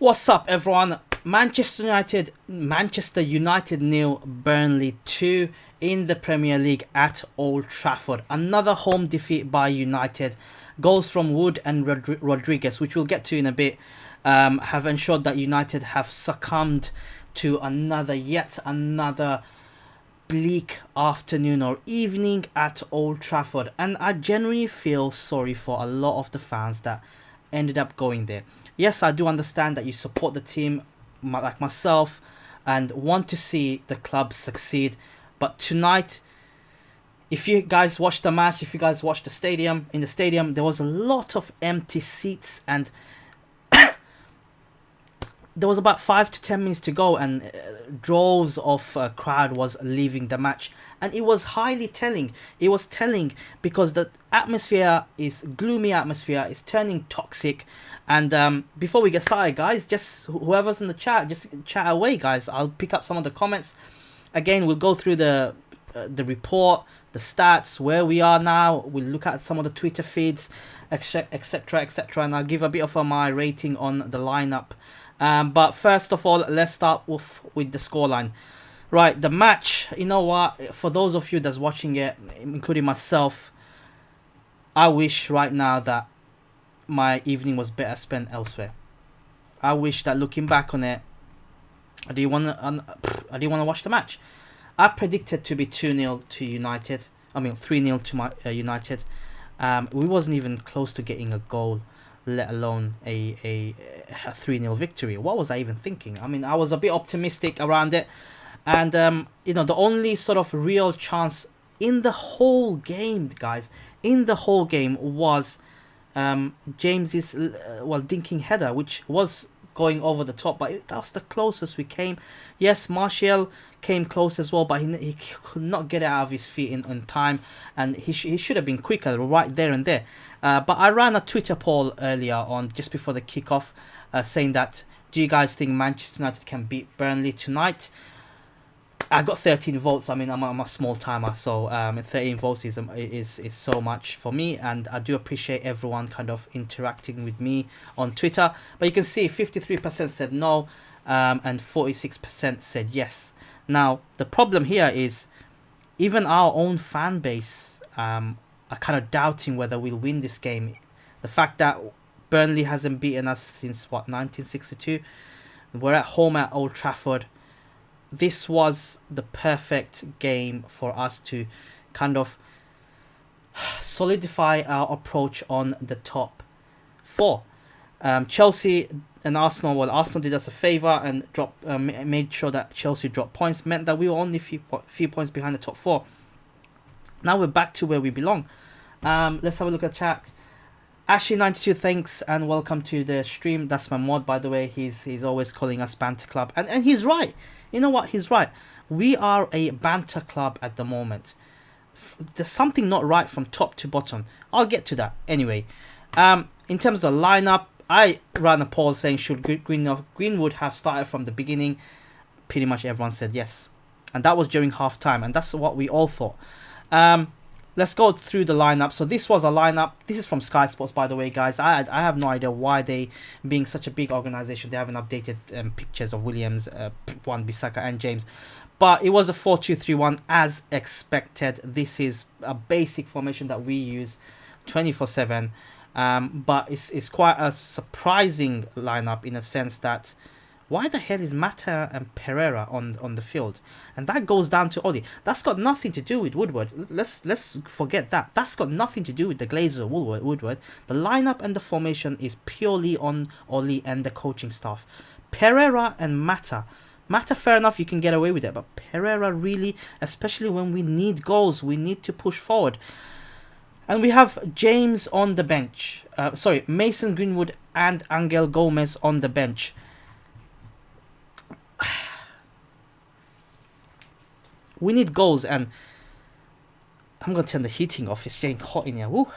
What's up, everyone? Manchester United nil, Burnley 2 in the Premier League at Old Trafford. Another home defeat by United. Goals from Wood and Rodriguez, which we'll get to in a bit, have ensured that United have succumbed to yet another bleak afternoon or evening at Old Trafford. And I genuinely feel sorry for a lot of the fans that ended up going there. Yes, I do understand that you support the team like myself and want to see the club succeed. But tonight, if you guys watched the match, if you guys watched in the stadium, there was a lot of empty seats, and there was about 5 to 10 minutes to go, and droves of crowd was leaving the match, and it was highly telling. It was telling because the gloomy atmosphere is turning toxic. And before we get started, guys, just whoever's in the chat, just chat away, guys. I'll pick up some of the comments. Again, we'll go through the report, the stats, where we are now. We'll look at some of the Twitter feeds, etc., and I'll give a bit of my rating on the lineup. But first of all, let's start with the scoreline. Right, the match, you know what, for those of you that's watching it, including myself, I wish right now that my evening was better spent elsewhere. I wish that, looking back on it, I didn't want to watch the match. I predicted to be 2-0 to United. 3-0 to United. We wasn't even close to getting a goal, let alone a 3-0 victory. What was I even thinking? I was a bit optimistic around it. And, the only sort of real chance in the whole game, guys, was James's dinking header, which was going over the top, but that was the closest we came. Yes, Martial came close as well, but he could not get it out of his feet in time, and he should have been quicker right there and there. But I ran a Twitter poll earlier on, just before the kickoff, saying that, do you guys think Manchester United can beat Burnley tonight? I got 13 votes. I'm a small timer, so 13 votes is so much for me, and I do appreciate everyone kind of interacting with me on Twitter. But you can see 53% said no, and 46% said yes. Now, the problem here is even our own fan base are kind of doubting whether we'll win this game. The fact that Burnley hasn't beaten us since 1962. We're at home at Old Trafford. This was the perfect game for us to kind of solidify our approach on the top four. Chelsea and Arsenal, Arsenal did us a favour and made sure that Chelsea dropped points, meant that we were only a few points behind the top four. Now we're back to where we belong. Let's have a look at chat. Ashley92, thanks and welcome to the stream. That's my mod, by the way. He's always calling us Banter Club, and he's right. You know what? He's right. We are a banter club at the moment. There's something not right from top to bottom. I'll get to that anyway. In terms of the lineup, I ran a poll saying should Greenwood have started from the beginning. Pretty much everyone said yes, and that was during half time, and that's what we all thought. Let's go through the lineup. So this was a lineup. This is from Sky Sports, by the way, guys. I have no idea why they, being such a big organization, they haven't updated pictures of Williams, Wan-Bissaka and James. But it was a 4-2-3-1 as expected. This is a basic formation that we use 24/7. But it's quite a surprising lineup in a sense that, why the hell is Mata and Pereira on the field? And that goes down to Oli. That's got nothing to do with Woodward. Let's forget that. That's got nothing to do with the Glazer or Woodward. The lineup and the formation is purely on Oli and the coaching staff. Pereira and Mata, fair enough, you can get away with it. But Pereira really, especially when we need goals, we need to push forward. And we have James on the bench. Mason Greenwood and Angel Gomez on the bench. We need goals, and I'm going to turn the heating off. It's getting hot in here. Woo.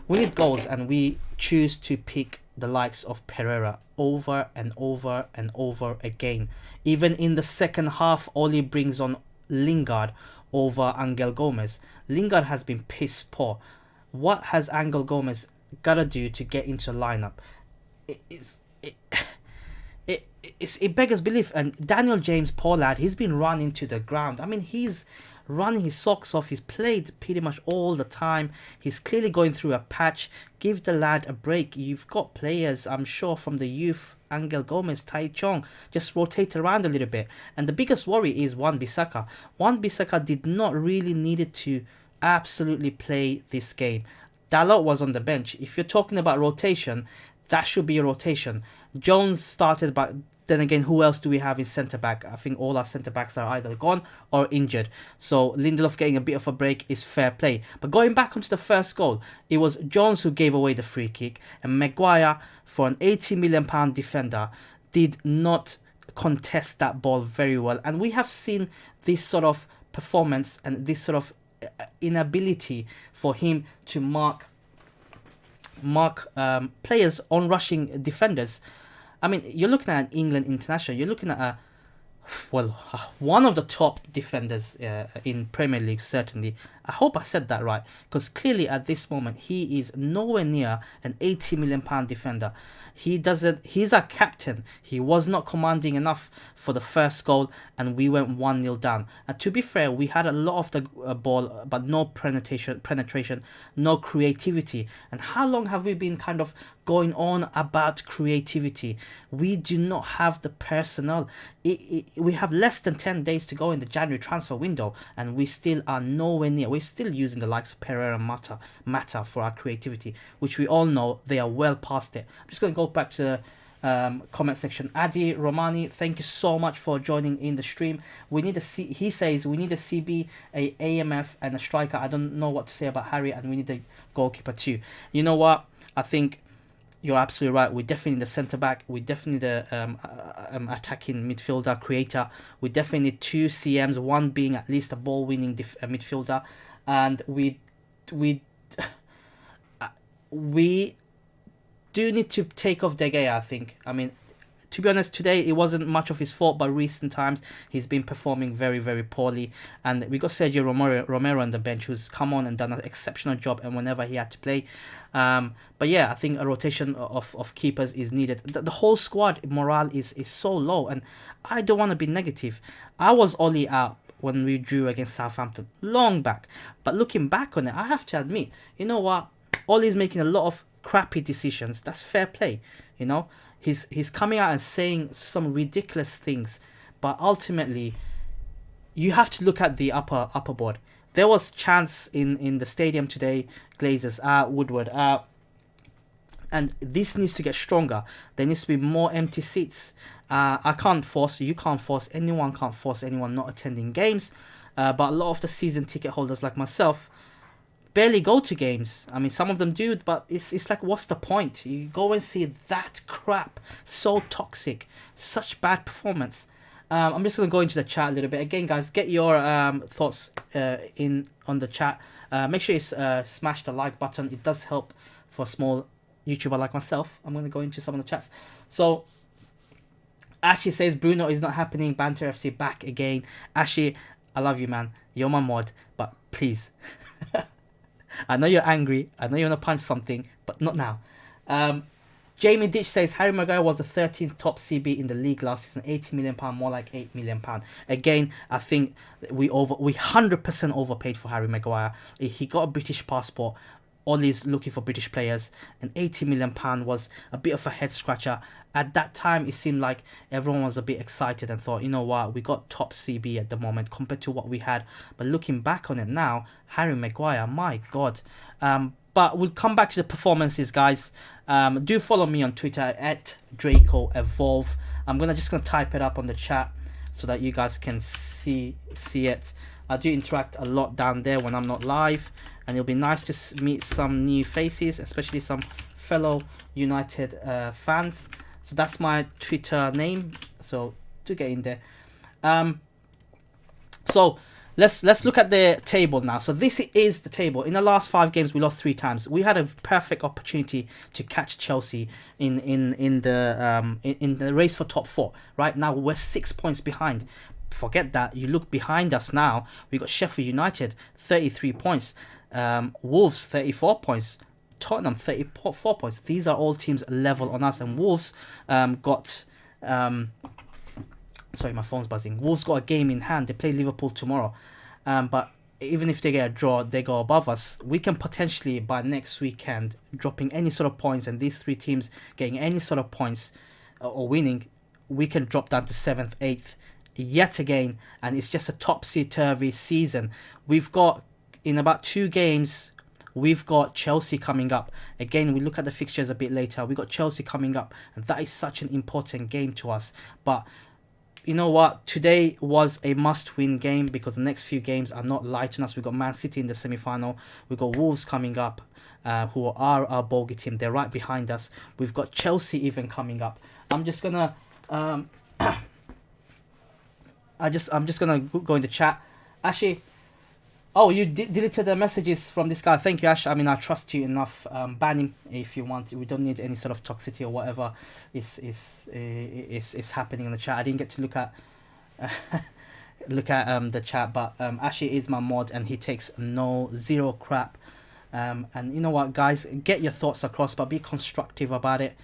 We need goals, and we choose to pick the likes of Pereira over and over and over again. Even in the second half, Oli brings on Lingard over Angel Gomez. Lingard has been piss poor. What has Angel Gomez got to do to get into a lineup? it beggars belief. And Daniel James, poor lad, he's been run into the ground. I mean, he's running his socks off. He's played pretty much all the time. He's clearly going through a patch. Give the lad a break. You've got players, I'm sure, from the youth. Angel Gomez, Tai Chong, just rotate around a little bit. And the biggest worry is Wan-Bissaka. Wan-Bissaka did not really needed to absolutely play this game. Dalot was on the bench. If you're talking about rotation, that should be a rotation. Jones started, but then again, who else do we have in centre-back? I think all our centre-backs are either gone or injured. So Lindelof getting a bit of a break is fair play. But going back onto the first goal, it was Jones who gave away the free kick. And Maguire, for an £80 million defender, did not contest that ball very well. And we have seen this sort of performance and this sort of inability for him to mark players on rushing defenders. I mean, you're looking at an England international. You're looking at one of the top defenders in Premier League, certainly. I hope I said that right, because clearly at this moment he is nowhere near an £80 million defender. He's our captain. He was not commanding enough for the first goal, and we went 1-0 down. And to be fair, we had a lot of the ball, but no penetration, no creativity. And how long have we been kind of going on about creativity? We do not have the personnel. We have less than 10 days to go in the January transfer window, and we still are nowhere near. We're still using the likes of Pereira and Mata for our creativity, which we all know they are well past it. I'm just going to go back to the comment section. Adi Romani, thank you so much for joining in the stream. He says we need a CB, a AMF, and a striker. I don't know what to say about Harry, and we need a goalkeeper too. You know what? I think you're absolutely right. We definitely need a centre back. We definitely need a attacking midfielder creator. We definitely need two CMs, one being at least a ball winning midfielder, and we do need to take off De Gea, I think. I mean, to be honest, today it wasn't much of his fault, but recent times he's been performing very, very poorly. And we got Sergio Romero on the bench, who's come on and done an exceptional job, and whenever he had to play. But yeah, I think a rotation of keepers is needed. The whole squad morale is so low, and I don't want to be negative. I was Oli out when we drew against Southampton long back, but looking back on it, I have to admit, you know what, Oli's making a lot of crappy decisions. That's fair play, you know. He's coming out and saying some ridiculous things, but ultimately you have to look at the upper board. There was chance in the stadium today. Glazers out, Woodward out, and this needs to get stronger. There needs to be more empty seats. You can't force anyone not attending games, but a lot of the season ticket holders like myself barely go to games. I mean, some of them do, but it's like, what's the point? You go and see that crap, so toxic, such bad performance. I'm just going to go into the chat a little bit. Again, guys, get your thoughts in on the chat. Make sure you smash the like button. It does help for a small YouTuber like myself. I'm going to go into some of the chats. So Ashley says Bruno is not happening. Banter FC back again. Ashley, I love you, man. You're my mod, but please. I know you're angry. I know you want to punch something, but not now. Jamie Ditch says Harry Maguire was the 13th top CB in the league last season. £80 million, more like £8 million. Again, I think we 100% overpaid for Harry Maguire. He got a British passport. Ollie's looking for British players, and £80 million was a bit of a head scratcher. At that time, it seemed like everyone was a bit excited and thought, you know what, we got top CB at the moment compared to what we had. But looking back on it now, Harry Maguire, my God. But we'll come back to the performances, guys. Do follow me on Twitter at DracoEvolve. I'm just gonna type it up on the chat so that you guys can see it. I do interact a lot down there when I'm not live, and it'll be nice to meet some new faces, especially some fellow United fans. So that's my Twitter name, so do get in there. So let's look at the table now. So this is the table. In the last 5 games, we lost 3 times. We had a perfect opportunity to catch Chelsea in the race for top 4. Right now, we're 6 points behind. Forget that. You look behind us now. We got Sheffield United 33 points, Wolves 34 points, Tottenham 34 points. These are all teams level on us, and Wolves got Sorry, my phone's buzzing. Wolves got a game in hand. They play Liverpool tomorrow. But even if they get a draw, they go above us. We can potentially, by next weekend, dropping any sort of points, and these three teams getting any sort of points or winning, we can drop down to 7th, 8th yet again. And it's just a topsy-turvy season. We've got, in about 2 games, we've got Chelsea coming up. Again, we look at the fixtures a bit later. We've got Chelsea coming up, and that is such an important game to us. But you know what? Today was a must-win game because the next few games are not light on us. We've got Man City in the semi-final. We've got Wolves coming up, who are our bogey team. They're right behind us. We've got Chelsea even coming up. I'm just gonna, I'm just gonna go in the chat. Actually, oh, you deleted the messages from this guy. Thank you, Ash. I mean, I trust you enough. Ban him if you want. We don't need any sort of toxicity or whatever is happening in the chat. I didn't get to look at the chat, but Ashley is my mod and he takes zero crap. And you know what, guys, get your thoughts across, but be constructive about it.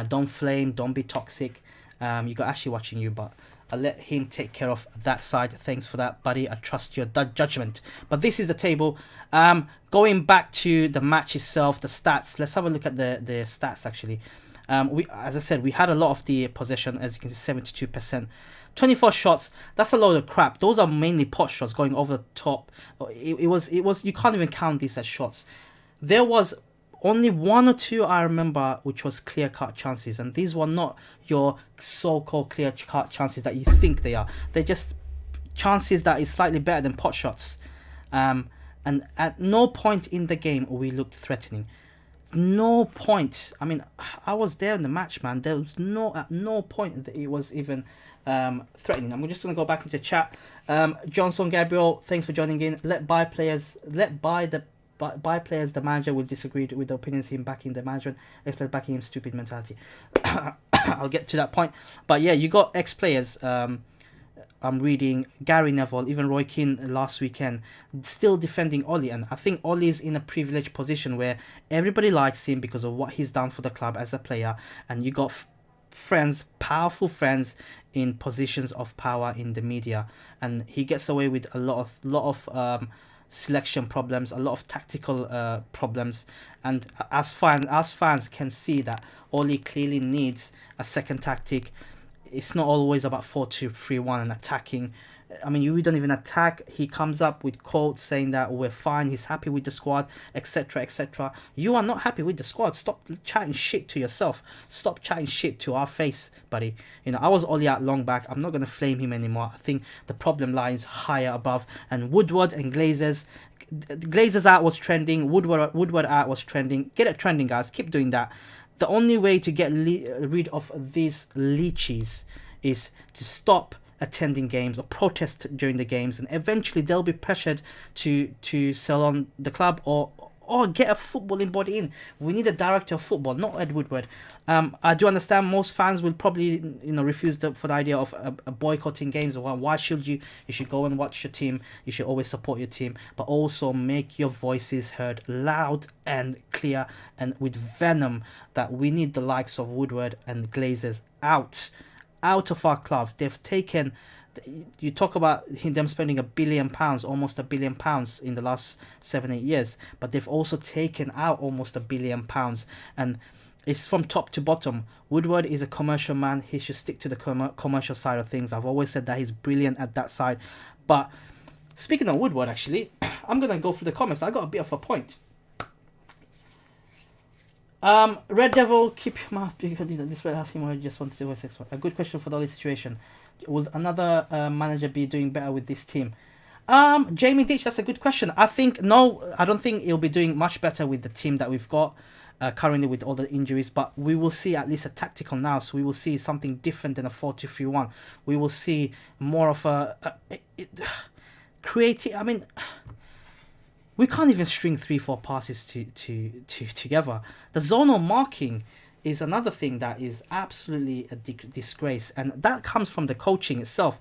Don't flame, don't be toxic. You got Ashley watching you, but I'll let him take care of that side. Thanks for that, buddy. I trust your judgment. But this is the table. Going back to the match itself, the stats. Let's have a look at the stats, actually. As I said, we had a lot of the possession, as you can see, 72%. 24 shots, that's a load of crap. Those are mainly pot shots going over the top. It was, you can't even count these as shots. There was only 1 or 2 I remember which was clear-cut chances, and these were not your so-called clear-cut chances that you think they are. They're just chances that is slightly better than pot shots. And at no point in the game we looked threatening. No point. I mean, I was there in the match, man. There was at no point that it was even threatening. I'm just going to go back into chat. Johnson Gabriel, thanks for joining in. Buy players, the manager will disagree with the opinions him backing the management, ex-players backing him, stupid mentality. I'll get to that point. But yeah, you got ex-players. I'm reading Gary Neville, even Roy Keane last weekend, still defending Ollie. And I think Ollie's in a privileged position where everybody likes him because of what he's done for the club as a player. And you got friends, powerful friends in positions of power in the media. And he gets away with a lot of selection problems, a lot of tactical problems, and as fans can see that Oli clearly needs a second tactic. It's not always about 4-2-3-1 and attacking. I mean, we don't even attack. He comes up with quotes saying that we're fine, he's happy with the squad, etc, etc. You are not happy with the squad. Stop chatting shit to yourself. Stop chatting shit to our face, buddy. You know, I was Ollie out long back. I'm not going to flame him anymore. I think the problem lies higher above. And Woodward and Glazers out was trending. Woodward out was trending. Get it trending, guys. Keep doing that. The only way to get rid of these leeches is to stop attending games or protest during the games, and eventually they'll be pressured to sell on the club or get a footballing body in. We need a director of football, not Ed Woodward. I do understand most fans will probably refuse for the idea of boycotting games. Or why should you? You should go and watch your team. You should always support your team, but also make your voices heard loud and clear and with venom. That we need the likes of Woodward and Glazers out of our club. They've taken. You talk about them spending £1 billion, almost £1 billion in the last 7-8 years, but they've also taken out almost £1 billion, and it's from top to bottom. Woodward is a commercial man. He should stick to the commercial side of things. I've always said that he's brilliant at that side. But speaking of Woodward, actually, I'm gonna go through the comments. I got a bit of a point. Red Devil, keep your mouth because this way asking why you just wanted to do sex. A good question for the situation. Will another manager be doing better with this team? Jamie Ditch, that's a good question. I don't think he'll be doing much better with the team that we've got currently with all the injuries, but we will see at least a tactical now, so we will see something different than a 4-2-3-1. We will see more of a creative. I mean, we can't even string 3-4 passes together. The zonal marking is another thing that is absolutely a disgrace, and that comes from the coaching itself.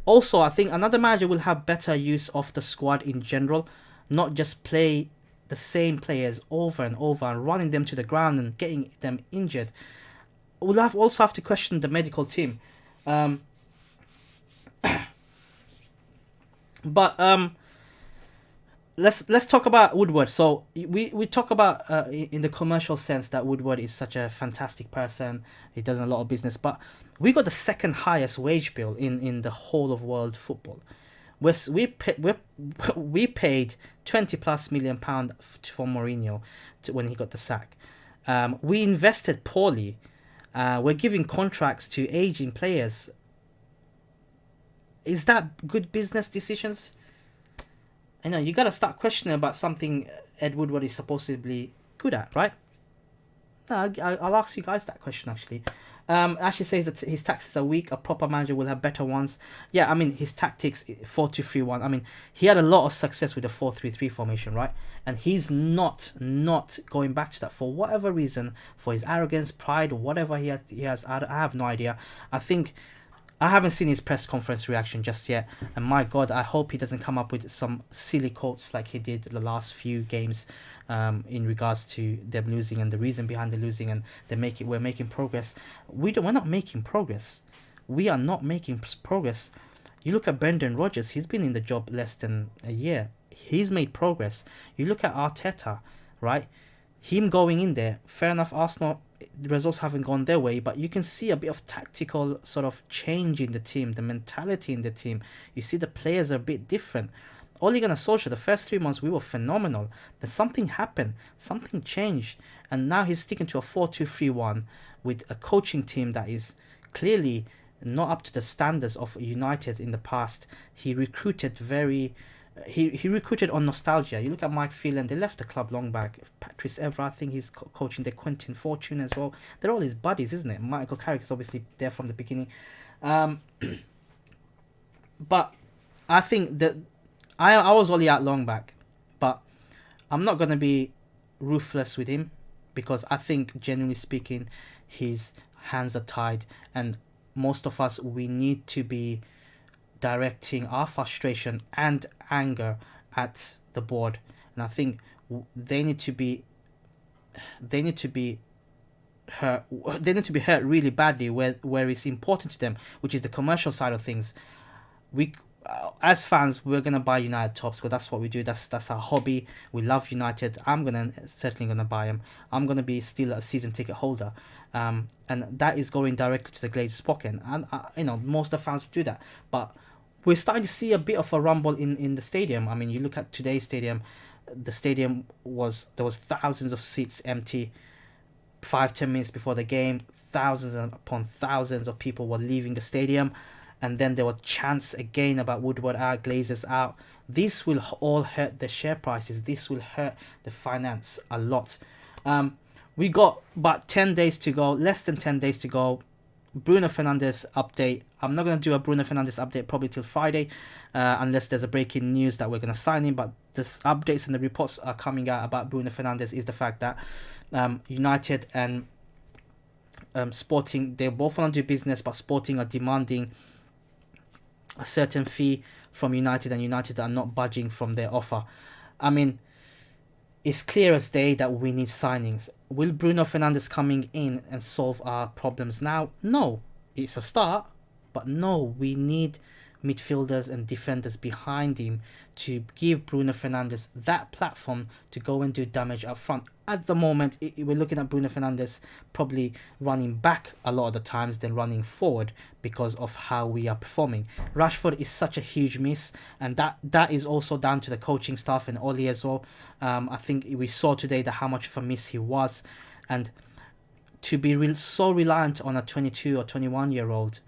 Also, I think another manager will have better use of the squad in general, not just play the same players over and over and running them to the ground and getting them injured. we'll also have to question the medical team. Um, but let's talk about Woodward. So we talk about in the commercial sense that Woodward is such a fantastic person. He does a lot of business, but we got the second highest wage bill in the whole of world football. We paid 20 plus million pound for Mourinho when he got the sack. We invested poorly. We're giving contracts to aging players. Is that good business decisions? I know you gotta start questioning about something Ed Woodward is supposedly good at, right? No, I'll ask you guys that question actually. Ashley says that his tactics are weak. A proper manager will have better ones. Yeah, I mean his tactics 4-2-3-1. I mean he had a lot of success with the 4-3-3 formation, right? And he's not going back to that for whatever reason, for his arrogance, pride, or whatever he has. I have no idea. I think I haven't seen his press conference reaction just yet, and my God, I hope he doesn't come up with some silly quotes like he did the last few games, in regards to them losing and the reason behind the losing, and we're making progress. We're not making progress. We are not making progress. You look at Brendan Rodgers; he's been in the job less than a year. He's made progress. You look at Arteta, right? Him going in there, fair enough. Arsenal, the results haven't gone their way, but you can see a bit of tactical sort of change in the team, the mentality in the team. You see the players are a bit different. Ole Gunnar Solskjaer, the first 3 months we were phenomenal. Then something happened, something changed, and now he's sticking to a 4-2-3-1 with a coaching team that is clearly not up to the standards of United in the past. He recruited he recruited on nostalgia. You look at Mike Phelan, they left the club long back. Patrice Evra, I think he's coaching the Quentin Fortune as well. They're all his buddies, isn't it? Michael Carrick is obviously there from the beginning. But I think that I was only at long back, but I'm not going to be ruthless with him because I think, genuinely speaking, his hands are tied, and most of us, we need to be directing our frustration and anger at the board, and I think they need to be hurt. They need to be hurt really badly where it's important to them, which is the commercial side of things. We as fans, we're gonna buy United tops because that's what we do. That's our hobby. We love United. I'm certainly gonna buy them. I'm gonna be still a season ticket holder, and that is going directly to the Glazers' pocket. And most of the fans do that, but we're starting to see a bit of a rumble in the stadium. I mean, you look at today's stadium. The stadium there was thousands of seats empty. 5-10 minutes before the game, thousands upon thousands of people were leaving the stadium, and then there were chants again about Woodward out, Glazers out. This will all hurt the share prices. This will hurt the finance a lot. We got about 10 days to go, less than 10 days to go. Bruno Fernandes update. I'm not going to do a Bruno Fernandes update probably till Friday, unless there's a breaking news that we're going to sign him. But the updates and the reports are coming out about Bruno Fernandes is the fact that United and Sporting, they both want to do business, but Sporting are demanding a certain fee from United, and United are not budging from their offer. I mean, it's clear as day that we need signings. Will Bruno Fernandes coming in and solve our problems now? No. It's a start, but no, we need midfielders and defenders behind him to give Bruno Fernandes that platform to go and do damage up front. At the moment, we're looking at Bruno Fernandes probably running back a lot of the times than running forward because of how we are performing. Rashford is such a huge miss, and that is also down to the coaching staff and Oli as well. I think we saw today that how much of a miss he was, and to be so reliant on a 22 or 21-year-old,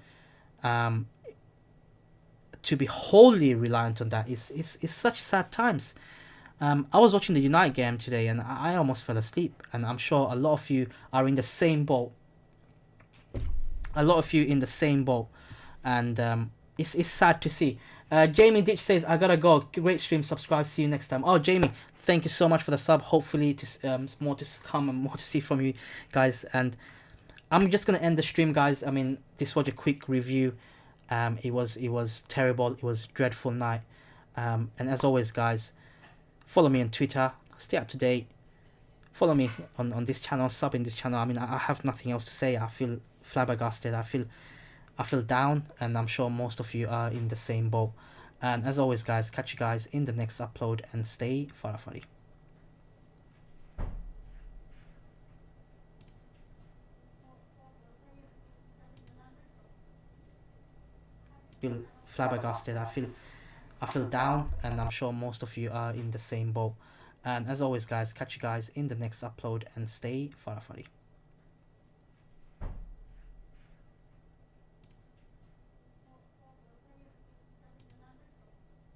to be wholly reliant on that is such sad times. I was watching the United game today and I almost fell asleep, and I'm sure a lot of you are in the same boat. And it's sad to see. Jamie Ditch says, I gotta go. Great stream, subscribe, see you next time. Oh, Jamie, thank you so much for the sub. Hopefully more to come and more to see from you guys. And I'm just gonna end the stream, guys. I mean, this was a quick review. It was terrible. It was a dreadful night. And as always, guys, follow me on Twitter. Stay up to date. follow me on this channel, sub in this channel. I mean, I have nothing else to say. I feel flabbergasted. I feel down, and I'm sure most of you are in the same boat. And as always, guys, catch you guys in the next upload, and stay farafari. Feel flabbergasted. I feel down, and I'm sure most of you are in the same boat. And as always, guys, catch you guys in the next upload, and stay farafari.